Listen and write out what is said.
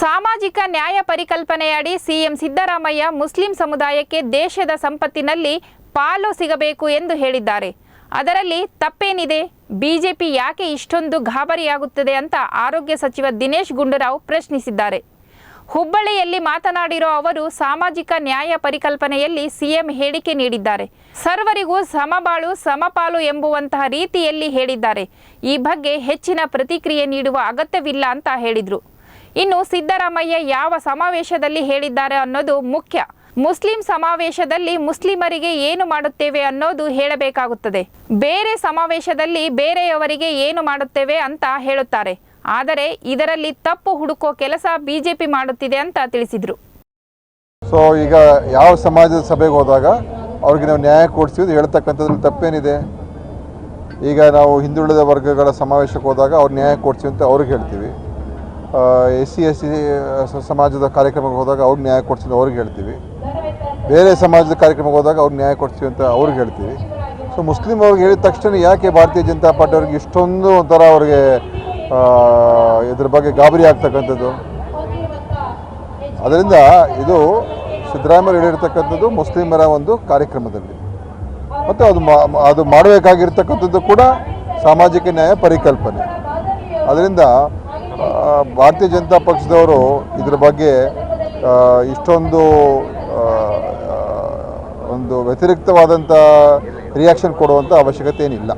ಸಾಮಾಜಿಕ ನ್ಯಾಯ ಪರಿಕಲ್ಪನೆಯಡಿ CM Siddaramaiah Muslim ಸಮುದಾಯಕ್ಕೆ ದೇಶದ ಸಂಪತ್ತಿನಲ್ಲಿ ಪಾಲು ಸಿಗಬೇಕು ಎಂದು ಹೇಳಿದ್ದಾರೆ. ಅದರಲ್ಲಿ ತಪ್ಪೇನಿದೆ? ಬಿಜೆಪಿ ಯಾಕೆ ಇಷ್ಟೊಂದು ಗಾಬರಿಯಾಗುತ್ತದೆ ಅಂತ ಆರೋಗ್ಯ ಸಚಿವ ದಿನೇಶ್ ಗುಂಡೂರಾವ್ ಪ್ರಶ್ನಿಸಿದ್ದಾರೆ. ಹುಬ್ಬಳ್ಳಿಯಲ್ಲಿ ಮಾತನಾಡಿರೋ ಅವರು ಸಾಮಾಜಿಕ ನ್ಯಾಯ ಪರಿಕಲ್ಪನೆಯಲ್ಲಿ ಸಿಎಂ ಹೇಳಿಕೆ ನೀಡಿದ್ದಾರೆ. ಸರ್ವರಿಗೂ ಸಮಬಾಳು ಸಮಪಾಲು ಎಂಬುವಂತಹ ರೀತಿಯಲ್ಲಿ ಹೇಳಿದ್ದಾರೆ. ಈ ಬಗ್ಗೆ ಹೆಚ್ಚಿನ ಪ್ರತಿಕ್ರಿಯೆ ನೀಡುವ ಅಗತ್ಯವಿಲ್ಲ ಅಂತ ಹೇಳಿದರು. ಇನ್ನು ಸಿದ್ದರಾಮಯ್ಯ ಯಾವ ಸಮಾವೇಶದಲ್ಲಿ ಹೇಳಿದ್ದಾರೆ ಅನ್ನೋದು ಮುಖ್ಯ. ಮುಸ್ಲಿಂ ಸಮಾವೇಶದಲ್ಲಿ ಮುಸ್ಲಿಮರಿಗೆ ಏನು ಮಾಡುತ್ತೇವೆ ಅನ್ನೋದು ಹೇಳಬೇಕಾಗುತ್ತದೆ. ಬೇರೆ ಸಮಾವೇಶದಲ್ಲಿ ಬೇರೆಯವರಿಗೆ ಏನು ಮಾಡುತ್ತೇವೆ ಅಂತ ಹೇಳುತ್ತಾರೆ. ಆದರೆ ಇದರಲ್ಲಿ ತಪ್ಪು ಹುಡುಕೋ ಕೆಲಸ ಬಿಜೆಪಿ ಮಾಡುತ್ತಿದೆ ಅಂತ ತಿಳಿಸಿದರು. ಸೊ ಈಗ ಯಾವ ಸಮಾಜದ ಸಭೆಗೆ ಹೋದಾಗ ಅವ್ರಿಗೆ ನಾವು ನ್ಯಾಯ ಕೊಡಿಸ್ತೀವಿ ಹೇಳ್ತಕ್ಕಂಥದ್ರಲ್ಲಿ ತಪ್ಪೇನಿದೆ? ಈಗ ನಾವು ಹಿಂದುಳಿದ ವರ್ಗಗಳ ಸಮಾವೇಶಕ್ಕೆ ಹೋದಾಗ ಅವ್ರು ನ್ಯಾಯ ಕೊಡಿಸ್ತೀವಿ ಅಂತ ಅವ್ರಿಗೆ ಹೇಳ್ತೀವಿ. SC ಸಮಾಜದ ಕಾರ್ಯಕ್ರಮಕ್ಕೆ ಹೋದಾಗ ಅವ್ರಿಗೆ ನ್ಯಾಯ ಕೊಡ್ತೀವಿ ಅಂತ ಅವ್ರಿಗೆ ಹೇಳ್ತೀವಿ. ಬೇರೆ ಸಮಾಜದ ಕಾರ್ಯಕ್ರಮಕ್ಕೆ ಹೋದಾಗ ಅವ್ರಿಗೆ ನ್ಯಾಯ ಕೊಡ್ತೀವಿ ಅಂತ ಅವ್ರಿಗೆ ಹೇಳ್ತೀವಿ. ಸೊ ಮುಸ್ಲಿಂ ಅವ್ರಿಗೆ ಹೇಳಿದ ತಕ್ಷಣ ಯಾಕೆ ಭಾರತೀಯ ಜನತಾ ಪಾರ್ಟಿ ಅವ್ರಿಗೆ ಇಷ್ಟೊಂದು ಒಂಥರ ಅವ್ರಿಗೆ ಇದ್ರ ಬಗ್ಗೆ ಗಾಬರಿ ಆಗ್ತಕ್ಕಂಥದ್ದು? ಅದರಿಂದ ಇದು ಸಿದ್ದರಾಮಯ್ಯ ಹೇಳಿರ್ತಕ್ಕಂಥದ್ದು ಮುಸ್ಲಿಮರ ಒಂದು ಕಾರ್ಯಕ್ರಮದಲ್ಲಿ, ಮತ್ತು ಅದು ಮಾಡಬೇಕಾಗಿರ್ತಕ್ಕಂಥದ್ದು ಕೂಡ ಸಾಮಾಜಿಕ ನ್ಯಾಯ ಪರಿಕಲ್ಪನೆ. ಅದರಿಂದ ಭಾರತೀಯ ಜನತಾ ಪಕ್ಷದವರು ಇದ್ರ ಬಗ್ಗೆ ಇಷ್ಟೊಂದು ಒಂದು ವ್ಯತಿರಿಕ್ತವಾದಂಥ ರಿಯಾಕ್ಷನ್ ಕೊಡುವಂಥ ಅವಶ್ಯಕತೆ ಏನಿಲ್ಲ.